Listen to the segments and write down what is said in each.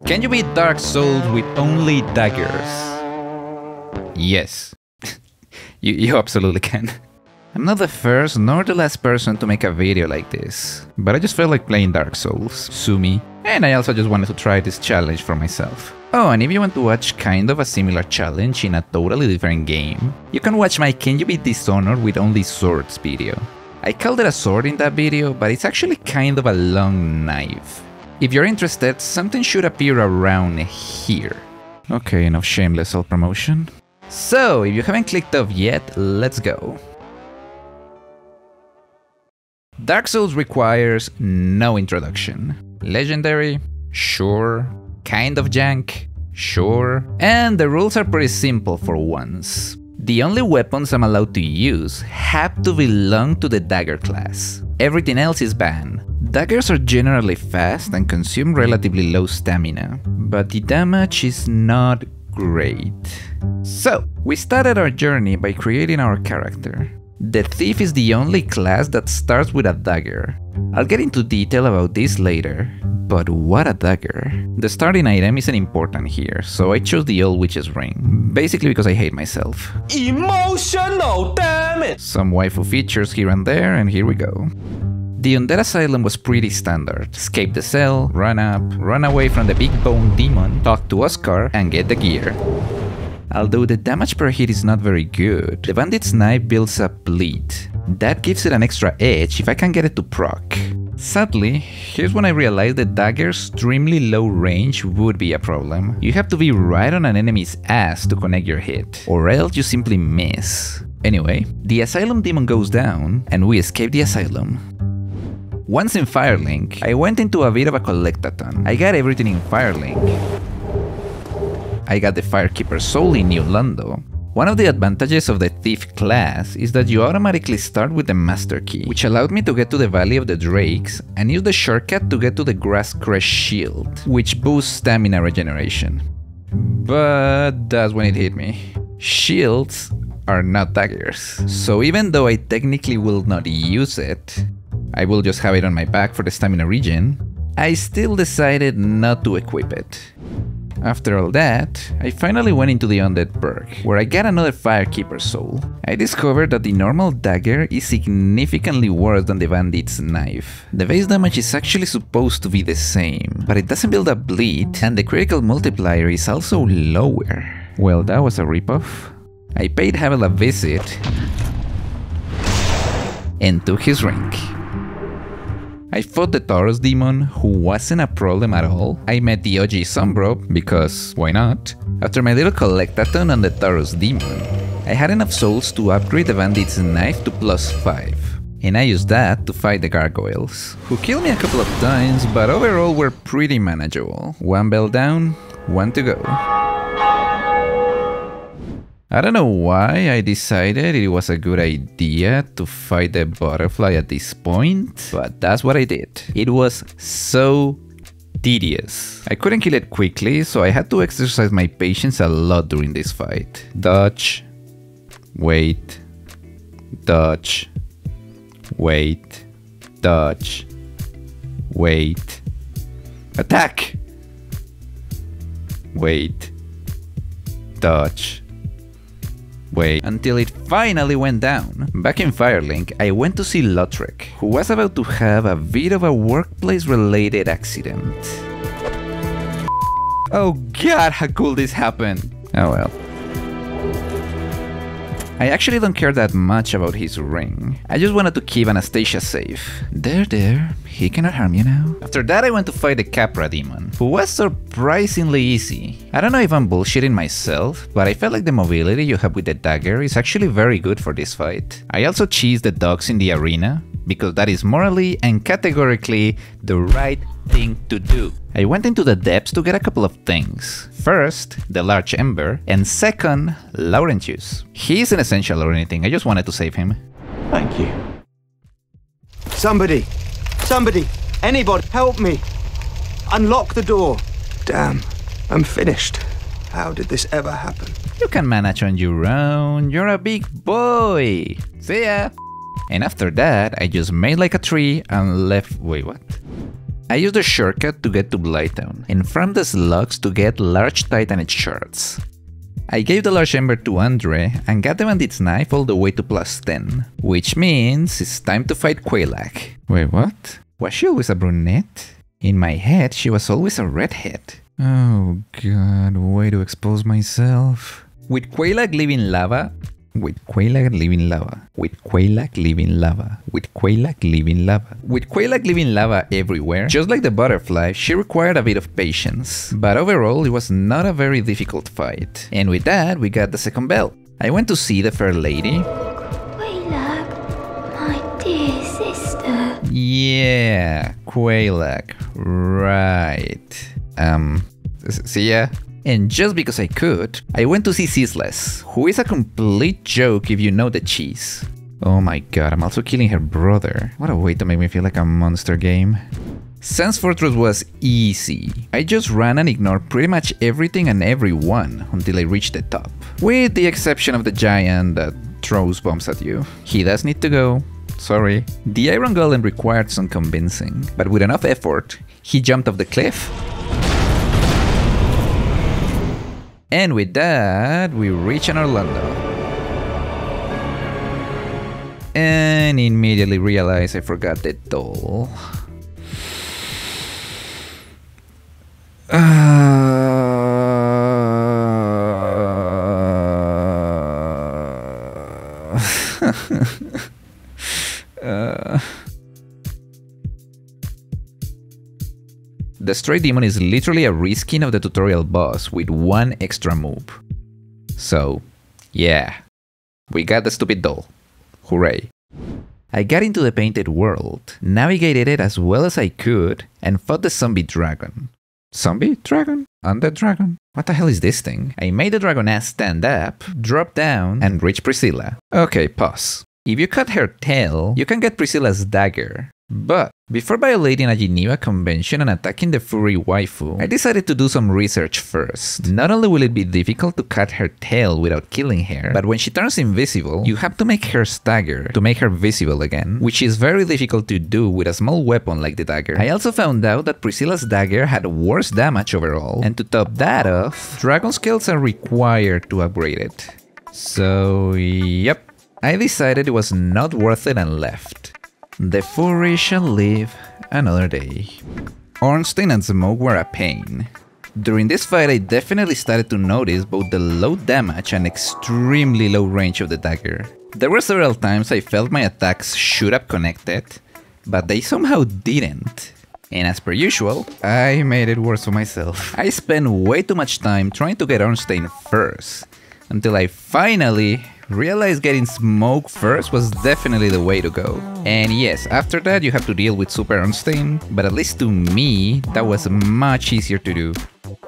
Can you beat Dark Souls with only daggers? Yes. you absolutely can. I'm not the first nor the last person to make a video like this, but I just felt like playing Dark Souls, sue me, and I also just wanted to try this challenge for myself. Oh, and if you want to watch kind of a similar challenge in a totally different game, you can watch my Can You Beat Dishonored with Only Swords video. I called it a sword in that video, but it's actually kind of a long knife. If you're interested, something should appear around here. Okay, enough shameless self-promotion. So, if you haven't clicked off yet, let's go. Dark Souls requires no introduction. Legendary? Sure. Kind of jank? Sure. And the rules are pretty simple for once. The only weapons I'm allowed to use have to belong to the Dagger class. Everything else is banned. Daggers are generally fast and consume relatively low stamina, but the damage is not great. So, we started our journey by creating our character. The Thief is the only class that starts with a dagger. I'll get into detail about this later, but what a dagger. The starting item isn't important here, so I chose the Old Witch's Ring, basically because I hate myself. Emotional, damn it! Some waifu features here and there, and here we go. The Undead Asylum was pretty standard. Escape the cell, run up, run away from the big bone demon, talk to Oscar, and get the gear. Although the damage per hit is not very good, the bandit's knife builds up bleed. That gives it an extra edge if I can get it to proc. Sadly, here's when I realized that dagger's extremely low range would be a problem. You have to be right on an enemy's ass to connect your hit, or else you simply miss. Anyway, the Asylum demon goes down, and we escape the Asylum. Once in Firelink, I went into a bit of a collectathon. I got everything in Firelink. I got the Firekeeper Soul in New Londo. One of the advantages of the Thief class is that you automatically start with the Master Key, which allowed me to get to the Valley of the Drakes and use the shortcut to get to the Grass Crest Shield, which boosts stamina regeneration. But that's when it hit me. Shields are not daggers, so even though I technically will not use it, I will just have it on my back for the stamina regen, I still decided not to equip it. After all that, I finally went into the Undead perk, where I got another Firekeeper Soul. I discovered that the normal dagger is significantly worse than the bandit's knife. The base damage is actually supposed to be the same, but it doesn't build up bleed, and the critical multiplier is also lower. Well, that was a ripoff. I paid Havel a visit and took his ring. I fought the Taurus demon, who wasn't a problem at all. I met the OG Sombro, because why not? After my little collectathon on the Taurus demon, I had enough souls to upgrade the bandit's knife to +5. And I used that to fight the gargoyles, who killed me a couple of times, but overall were pretty manageable. One bell down, one to go. I don't know why I decided it was a good idea to fight the butterfly at this point, but that's what I did. It was so tedious. I couldn't kill it quickly, so I had to exercise my patience a lot during this fight. Dodge, wait, dodge, wait, dodge, wait, attack, wait, dodge, wait, until it finally went down. Back in Firelink, I went to see Lautrec, who was about to have a bit of a workplace-related accident. Oh god, how cool this happened! Oh well. I actually don't care that much about his ring. I just wanted to keep Anastasia safe. There, he cannot harm you now. After that I went to fight the Capra demon, who was surprisingly easy. I don't know if I'm bullshitting myself, but I felt like the mobility you have with the dagger is actually very good for this fight. I also cheesed the dogs in the arena, because that is morally and categorically the right thing to do. I went into the depths to get a couple of things. First, the large ember, and second, Laurentius. He isn't essential or anything, I just wanted to save him. Thank you. Somebody, anybody, help me. Unlock the door. Damn, I'm finished. How did this ever happen? You can manage on your own, you're a big boy. See ya. And after that, I just made like a tree and left. Wait, what? I used a shortcut to get to Blighttown, and farmed the slugs to get large titanite shards. I gave the large ember to Andre, and got the bandit's knife all the way to +10, which means it's time to fight Quelaag. Wait, what? Was she always a brunette? In my head, she was always a redhead. Oh god, way to expose myself. With Quelaag living lava, with Quelaag living lava, with Quelaag living lava, with Quelaag living lava, with Quelaag living lava everywhere, just like the butterfly, she required a bit of patience. But overall, it was not a very difficult fight. And with that, we got the second bell. I went to see the fair lady. Quelaag, my dear sister. Yeah, Quelaag, right. See ya? And just because I could, I went to see Ceaseless, who is a complete joke if you know the cheese. Oh my god, I'm also killing her brother. What a way to make me feel like a monster game. Sans Fortress was easy. I just ran and ignored pretty much everything and everyone until I reached the top. With the exception of the giant that throws bombs at you. He does need to go. Sorry. The Iron Golem required some convincing, but with enough effort, he jumped off the cliff. And with that, we reach an Orlando. And immediately realize I forgot the doll. The Stray Demon is literally a reskin of the tutorial boss with one extra move. So, yeah, we got the stupid doll. Hooray. I got into the painted world, navigated it as well as I could, and fought the zombie dragon. Zombie dragon? Undead dragon? What the hell is this thing? I made the dragon ass stand up, drop down, and reach Priscilla. Okay, pause. If you cut her tail, you can get Priscilla's dagger. But before violating a Geneva convention and attacking the furry waifu, I decided to do some research first. Not only will it be difficult to cut her tail without killing her, but when she turns invisible, you have to make her stagger to make her visible again, which is very difficult to do with a small weapon like the dagger. I also found out that Priscilla's dagger had worse damage overall, and to top that off, dragon scales are required to upgrade it. So, yep, I decided it was not worth it and left. The furry shall live another day. Ornstein and Smoke were a pain. During this fight I definitely started to notice both the low damage and extremely low range of the dagger. There were several times I felt my attacks should have connected, but they somehow didn't. And as per usual, I made it worse for myself. I spent way too much time trying to get Ornstein first, until I finally realized getting Smoke first was definitely the way to go. And yes, after that you have to deal with Super Ornstein, but at least to me, that was much easier to do.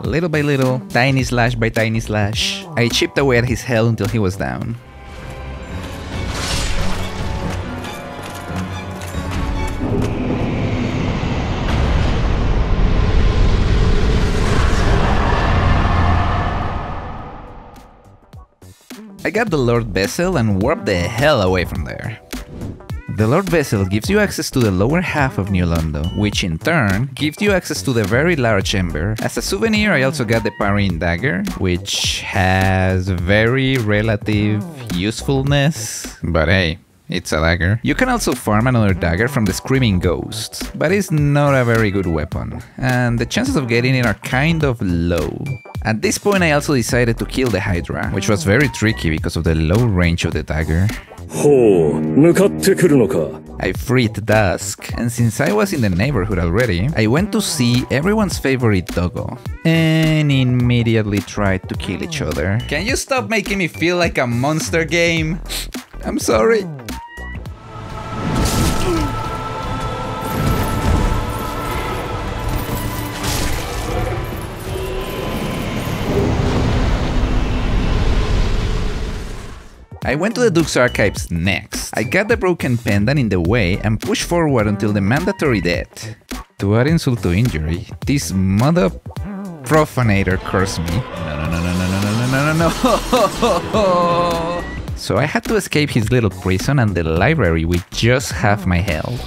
Little by little, tiny slash by tiny slash, I chipped away at his health until he was down. I got the Lord Vessel and warped the hell away from there. The Lord Vessel gives you access to the lower half of New London, which in turn gives you access to the very large Ember. As a souvenir, I also got the Parrying Dagger, which has very relative usefulness, but hey, it's a dagger. You can also farm another dagger from the Screaming Ghost, but it's not a very good weapon, and the chances of getting it are kind of low. At this point I also decided to kill the Hydra, which was very tricky because of the low range of the dagger. I freed Dusk, and since I was in the neighborhood already, I went to see everyone's favorite doggo, and immediately tried to kill each other. Can you stop making me feel like a monster game? I'm sorry. I went to the Duke's Archives next. I got the broken pendant in the way and pushed forward until the mandatory death. To add insult to injury, this mother profanator cursed me. No. So I had to escape his little prison and the library with just half my health.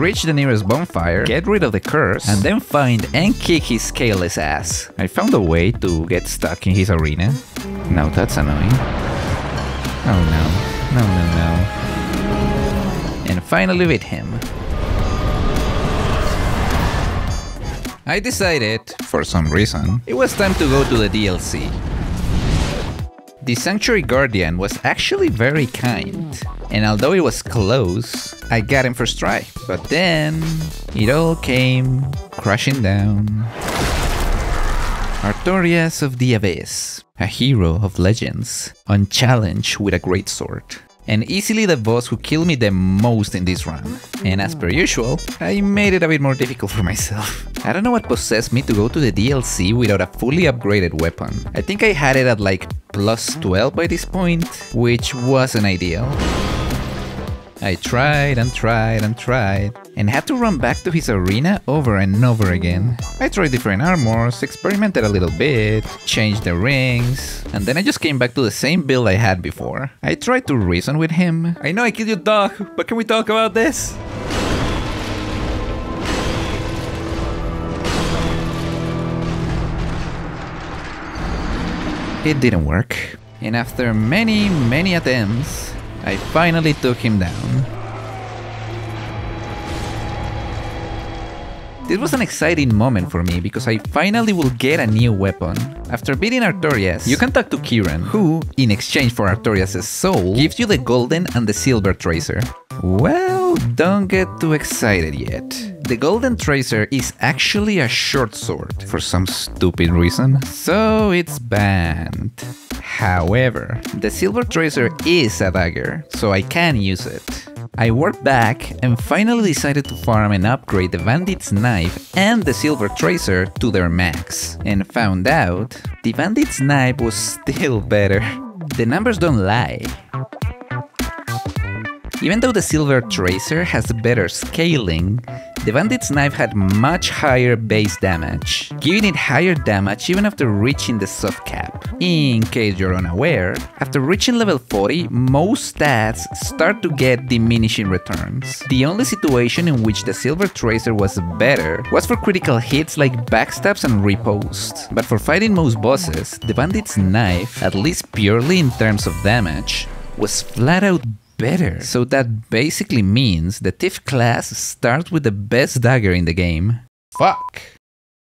reach the nearest bonfire, get rid of the curse, and then find and kick his scaleless ass. I found a way to get stuck in his arena. Now that's annoying. Oh no. No. And finally beat him. I decided, for some reason, it was time to go to the DLC. The Sanctuary Guardian was actually very kind, and although it was close, I got him first try. But then, it all came crashing down. Artorias of the Abyss, a hero of legends, unchallenged with a great sword. And easily the boss who killed me the most in this run. And as per usual, I made it a bit more difficult for myself. I don't know what possessed me to go to the DLC without a fully upgraded weapon. I think I had it at like plus 12 by this point, which wasn't ideal. I tried and had to run back to his arena over and over again. I tried different armors, experimented a little bit, changed the rings, and then I just came back to the same build I had before. I tried to reason with him. I know I killed your dog, but can we talk about this? It didn't work. And after many attempts, I finally took him down. This was an exciting moment for me because I finally will get a new weapon. After beating Artorias, you can talk to Kieran, who, in exchange for Artorias' soul, gives you the golden and the silver tracer. Well, don't get too excited yet. The golden tracer is actually a short sword, for some stupid reason, so it's banned. However, the silver tracer is a dagger, so I can use it. I worked back and finally decided to farm and upgrade the bandit's knife and the silver tracer to their max, and found out the bandit's knife was still better. The numbers don't lie. Even though the silver tracer has better scaling, the bandit's knife had much higher base damage, giving it higher damage even after reaching the soft cap. In case you're unaware, after reaching level 40, most stats start to get diminishing returns. The only situation in which the silver tracer was better was for critical hits like backstabs and riposte. But for fighting most bosses, the bandit's knife, at least purely in terms of damage, was flat out better. So that basically means the Thief class starts with the best dagger in the game. Fuck!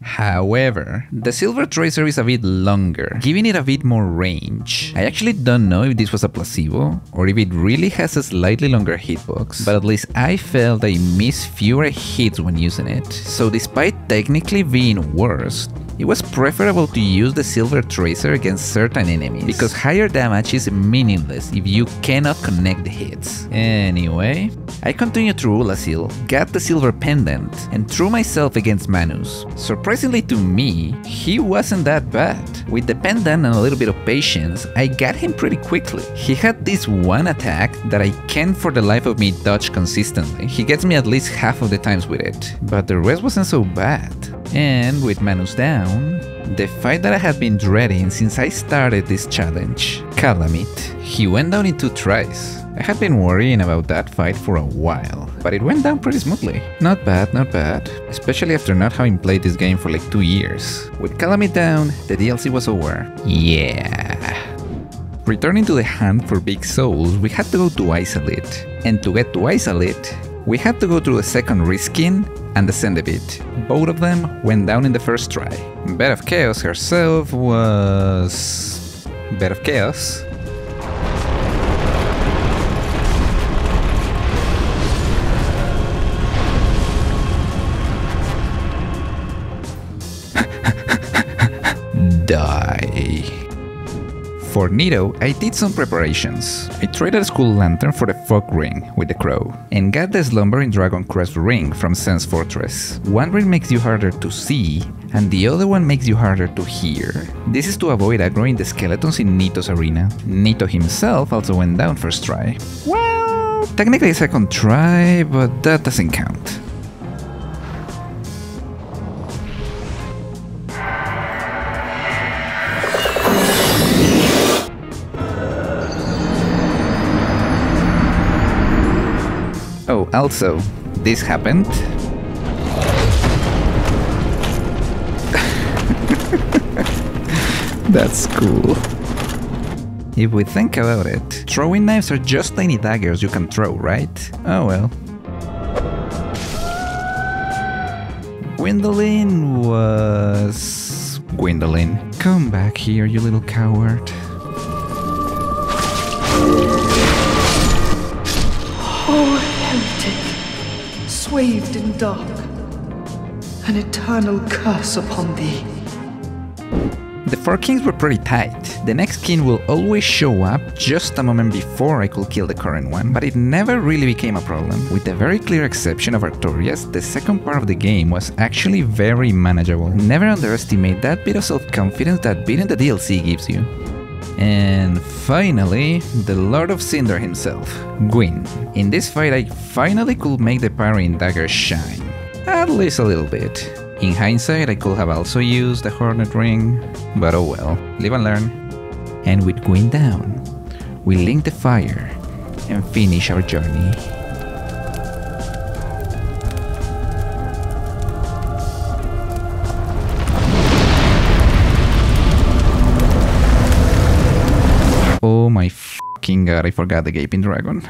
However, the silver tracer is a bit longer, giving it a bit more range. I actually don't know if this was a placebo, or if it really has a slightly longer hitbox, but at least I felt I missed fewer hits when using it. So despite technically being worse, it was preferable to use the silver tracer against certain enemies, because higher damage is meaningless if you cannot connect the hits. Anyway, I continued through Ulasil, got the silver pendant, and threw myself against Manus. Surprisingly to me, he wasn't that bad. With the pendant and a little bit of patience, I got him pretty quickly. He had this one attack that I can't for the life of me dodge consistently. He gets me at least half of the times with it, but the rest wasn't so bad. And with Manus down, the fight that I had been dreading since I started this challenge, Calamit. He went down in 2 tries. I had been worrying about that fight for a while, but it went down pretty smoothly. Not bad, especially after not having played this game for like 2 years. With Calamit down, the DLC was over. Yeah. Returning to the hunt for big souls, we had to go to Isolate. And to get to Isolate, we had to go through the second reskin and descend a bit. Both of them went down in the first try. Bed of Chaos herself was... Bed of Chaos. Die. For Nito, I did some preparations. I traded a school lantern for the fog ring with the crow, and got the slumbering dragon crest ring from Sense Fortress. One ring makes you harder to see, and the other one makes you harder to hear. This is to avoid aggroing the skeletons in Nito's arena. Nito himself also went down first try. Well, technically a second try, but that doesn't count. Oh, also, this happened. That's cool. If we think about it, throwing knives are just tiny daggers you can throw, right? Oh well. Gwyndolin was... Gwyndolin. Come back here, you little coward. Oh, heretic, swathed in dark, an eternal curse upon thee. The 4 kings were pretty tight. The next king will always show up just a moment before I could kill the current one, but it never really became a problem. With the very clear exception of Artorias, the second part of the game was actually very manageable. Never underestimate that bit of self-confidence that beating the DLC gives you. And finally, the Lord of Cinder himself, Gwyn. In this fight I finally could make the parry in Dagger shine. At least a little bit. In hindsight, I could have also used the Hornet Ring, but oh well, live and learn. And with Gwyn down, we link the fire and finish our journey. Oh my fucking god, I forgot the Gaping Dragon.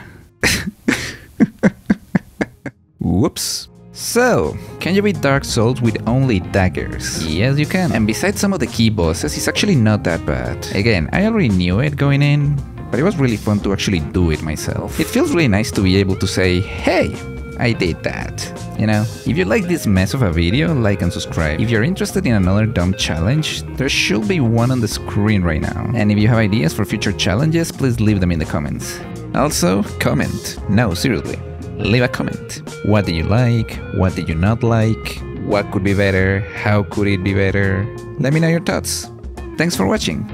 Whoops. So, can you beat Dark Souls with only daggers? Yes, you can. And besides some of the key bosses, it's actually not that bad. Again, I already knew it going in, but it was really fun to actually do it myself. It feels really nice to be able to say, hey, I did that. You know, if you like this mess of a video, like and subscribe. If you're interested in another dumb challenge, there should be one on the screen right now. And if you have ideas for future challenges, please leave them in the comments. Also, comment. No, seriously. Leave a comment. What did you like? What did you not like? What could be better? How could it be better? Let me know your thoughts. Thanks for watching.